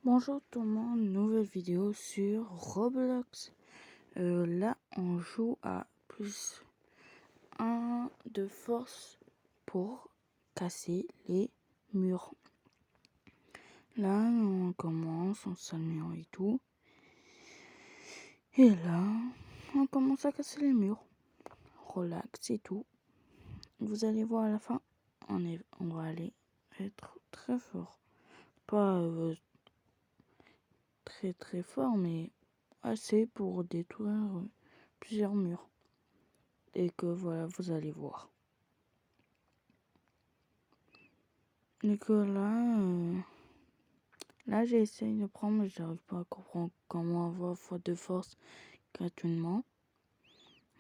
Bonjour tout le monde, nouvelle vidéo sur Roblox. Là, on joue à plus 1 de force pour casser les murs. Là, on commence, on s'améliore et tout. Et là, on commence à casser les murs. Relax et tout. Vous allez voir à la fin, on va aller être très fort. Pas très fort, mais assez pour détruire plusieurs murs. Et que voilà, vous allez voir. Et que là j'ai essayé de prendre, mais j'arrive pas à comprendre comment avoir fois de force gratuitement.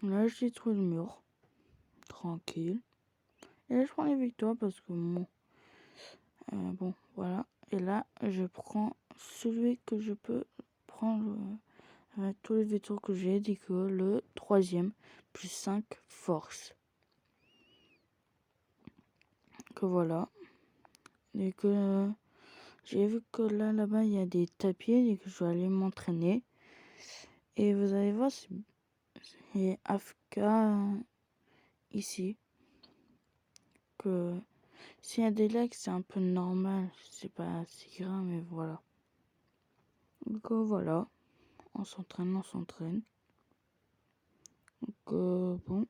Là, j'ai trouvé le mur. Tranquille. Et là, je prends les victoires parce que bon, voilà. Et là, je prends celui que je peux prendre avec tous les victoires que j'ai dit que le troisième plus 5 force. Que voilà. Et que j'ai vu que là-bas, il y a des tapis et que je vais aller m'entraîner. Et vous allez voir, c'est Afka ici. Que s'il y a des lags, c'est un peu normal. C'est pas si grave, mais voilà. Donc voilà, on s'entraîne. Donc bon.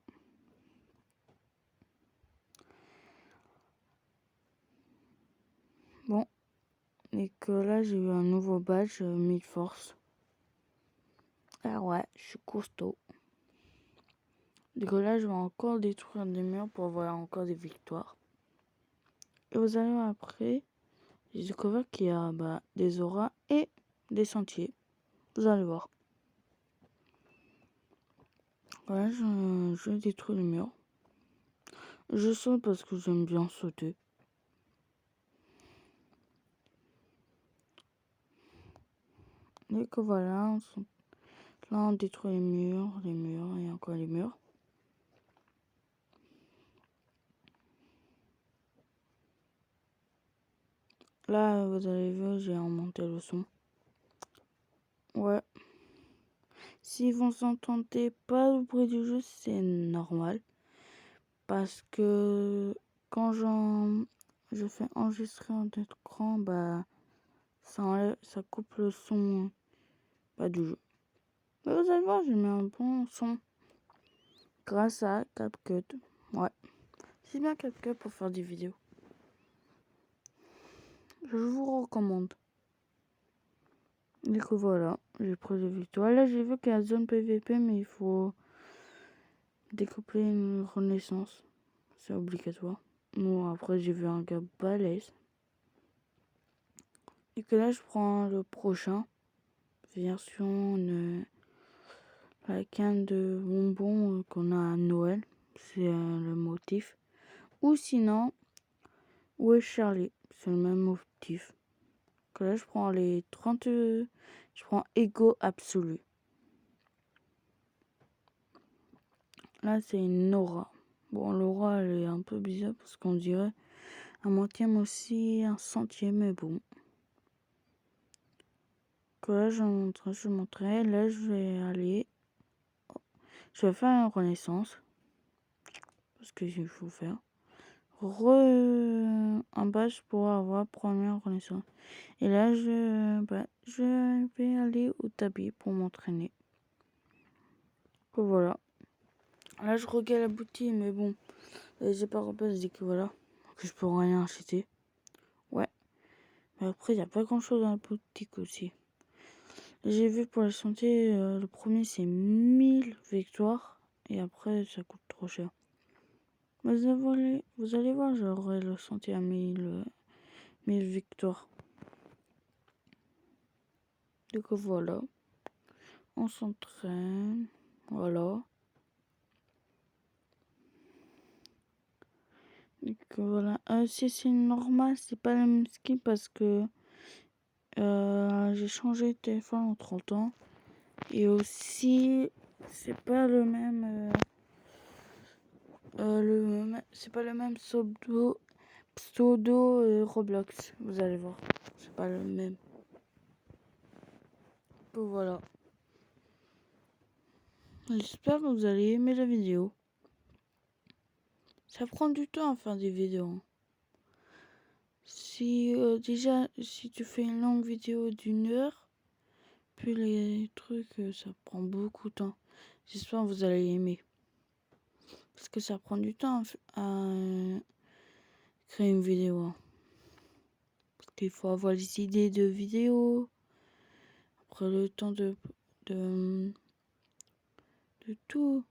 Bon. Et que là, j'ai eu un nouveau badge, 1000 force. Ah ouais, je suis costaud. Donc là, je vais encore détruire des murs pour avoir encore des victoires. Et vous allez voir après, j'ai découvert qu'il y a des auras et des sentiers. Vous allez voir. Voilà, je détruis le mur. Je saute parce que j'aime bien sauter. Et que voilà, là on détruit les murs et encore les murs. Là, vous avez vu, j'ai augmenté le son. Ouais. Si vous entendez pas le bruit du jeu, c'est normal. Parce que quand je fais enregistrer en écran, ça coupe le son du jeu. Mais vous allez voir, j'ai mis un bon son grâce à CapCut. Ouais, c'est bien CapCut pour faire des vidéos. Je vous recommande. Et que voilà, j'ai pris des victoires. Là, j'ai vu qu'il y a zone PVP, mais il faut découpler une renaissance. C'est obligatoire. Bon, après, j'ai vu un gars balèze. Et que là, je prends le prochain. Version la canne de bonbons qu'on a à Noël. C'est le motif. Ou sinon, où est Charlie? C'est le même motif. Que là, je prends les 30. Je prends Ego Absolu. Là, c'est une aura. Bon, l'aura, elle est un peu bizarre parce qu'on dirait un moitième aussi, un centième, mais bon. Que là, je vais montrer. Là, je vais aller. Je vais faire une renaissance. Parce que il faut faire. Un badge pour avoir première renaissance. Et là, je vais aller au tapis pour m'entraîner. Que voilà. Là, je regarde la boutique, mais bon. J'ai pas repris, je dis que voilà. Que je peux rien acheter. Ouais. Mais après, il n'y a pas grand chose dans la boutique aussi. J'ai vu pour les sentiers, le premier c'est 1000 victoires. Et après, ça coûte trop cher. Mais vous allez voir, j'aurai le sentier à 1000 victoires. Donc voilà. On s'entraîne. Voilà. Donc voilà. Si c'est normal, c'est pas la même skin parce que j'ai changé de téléphone en 30 ans. Et aussi, c'est pas le même. C'est pas le même pseudo Roblox. Vous allez voir. C'est pas le même. Voilà. J'espère que vous allez aimer la vidéo. Ça prend du temps à faire des vidéos. Si si tu fais une longue vidéo d'1 heure, puis les trucs, ça prend beaucoup de temps. J'espère que vous allez aimer. Parce que ça prend du temps à créer une vidéo. Parce qu'il faut avoir les idées de vidéos. Après le temps de tout.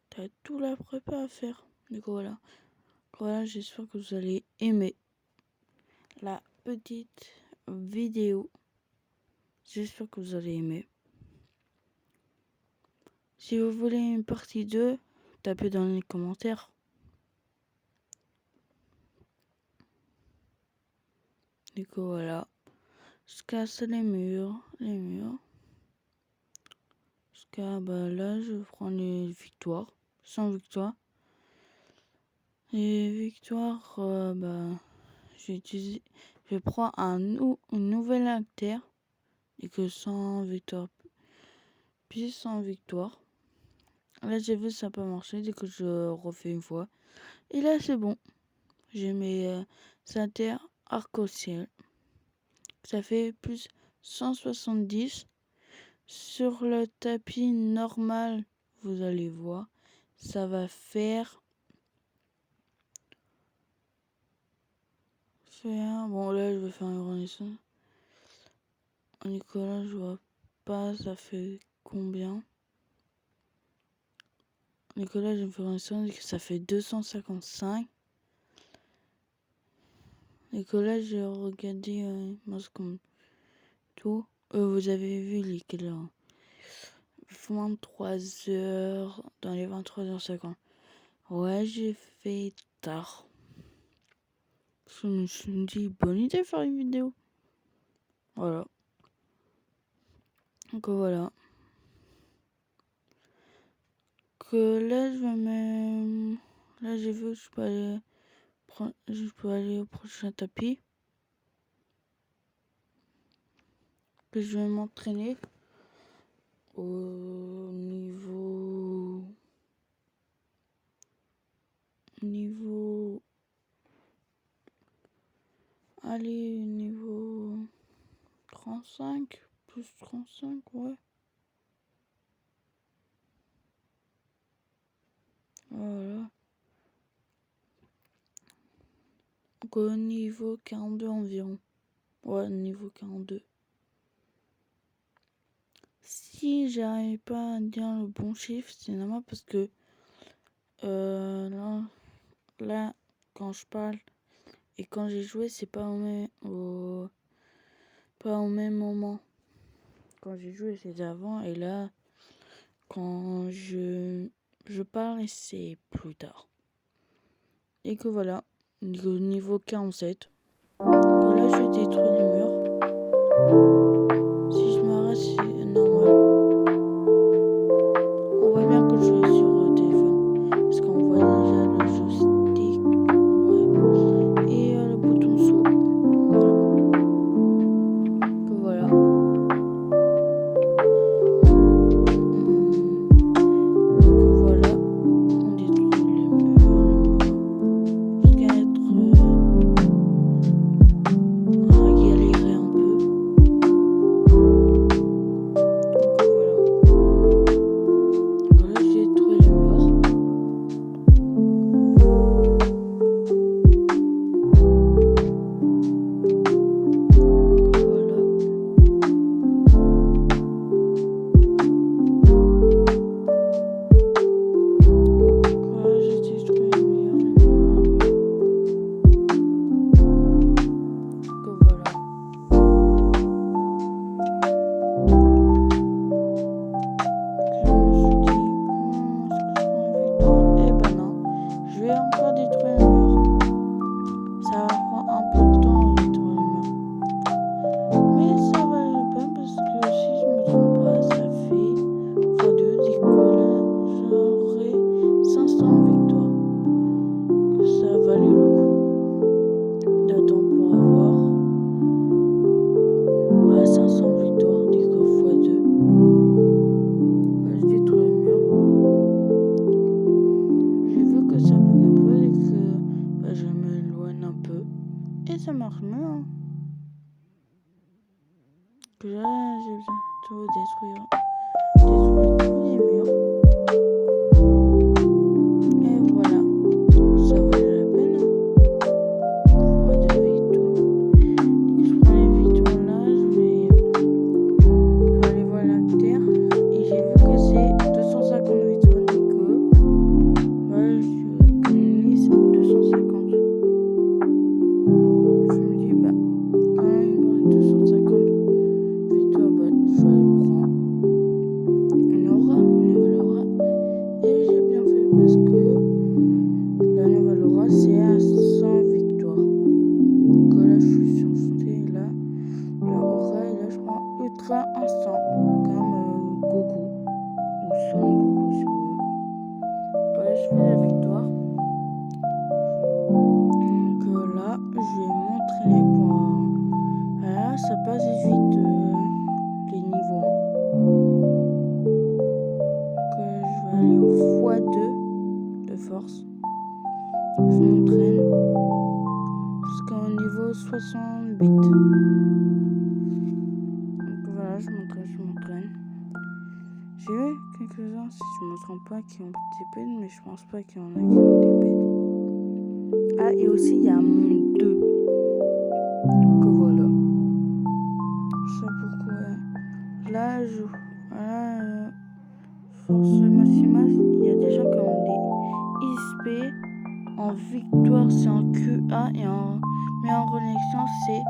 T'as tout la prépa à faire. Donc voilà. Voilà, j'espère que vous allez aimer la petite vidéo. J'espère que vous allez aimer. Si vous voulez une partie 2, tapez dans les commentaires. Du coup, voilà. Je casse les murs. Jusqu'à là, je prends les victoires. 100 victoires. Les victoires, je prends une nouvelle acteur. Et que 100 victoires. Puis 100 victoires. Là, j'ai vu ça n'a pas marché. Dès que je refais une fois. Et là, c'est bon. J'ai mes inter arc-au-ciel. Ça fait plus 170. Sur le tapis normal, vous allez voir, ça va faire... Bon, là, je vais faire une renaissance. Nicolas, je vois pas, ça fait combien? Nicolas, je me fais renaissance, ça fait 255. Nicolas, j'ai regardé comme tout. Vous avez vu les quelle heure? 23h, dans les 23h50. Ouais, j'ai fait tard. Je me suis dit, bonne idée de faire une vidéo. Voilà. Donc voilà. Que là, là, j'ai vu que je peux aller au prochain tapis. Que je vais m'entraîner au niveau... Allez, niveau 35, plus 35, ouais. Voilà. Donc au niveau 42 environ. Ouais, niveau 42. Si j'arrive pas à dire le bon chiffre, c'est normal parce que là, quand je parle et quand j'ai joué, c'est pas au même moment. Quand j'ai joué, c'était avant, et là, quand je parle, c'est plus tard. Et que voilà, niveau 47. Voilà, je détruis les murs. Si je m'arrête, c'est normal. On voit bien que je suis sur le téléphone. Parce qu'on voit déjà le joystick. Ouais. Et le bouton saut. Voilà. Que voilà. Que voilà. On détruit les murs. Jusqu'à être... à galérer un peu. ça marche mieux. Hein. Que là, j'ai besoin de tout détruire. Détruire tous les murs. Et voilà. Ça valait la peine. Hein. Des victoires. Je prends les victoires là. Je vais aller voir la terre. Et j'ai vu que c'est 250 victoires. Et que je économise 250. Je me dis, bah, quand il me reste 250 victoires, bah, je vais aller prendre une aura, une nouvelle aura. Et j'ai bien fait parce que la nouvelle aura, c'est à 100 victoires. Donc là, je suis sur santé. Et là, la aura, et là, je prends ultra instant. Comme Goku. Ou Son Goku, si on veut. Voilà, je fais la victoire. Donc là, je vais m'entraîner pour Là, ça passe vite les niveaux. Donc je vais aller au x2 de force. Je m'entraîne jusqu'au niveau 68. Donc voilà, je m'entraîne. J'ai vu quelques-uns, si je ne me trompe pas, qui ont des pets, mais je pense pas qu'il y en a qui ont des pets. Ah, et aussi, il y a un monde 2. Donc voilà. Ça pourquoi. Là, force maximale, il y a des gens qui ont des XP. En victoire, c'est en QA. Mais en connexion, c'est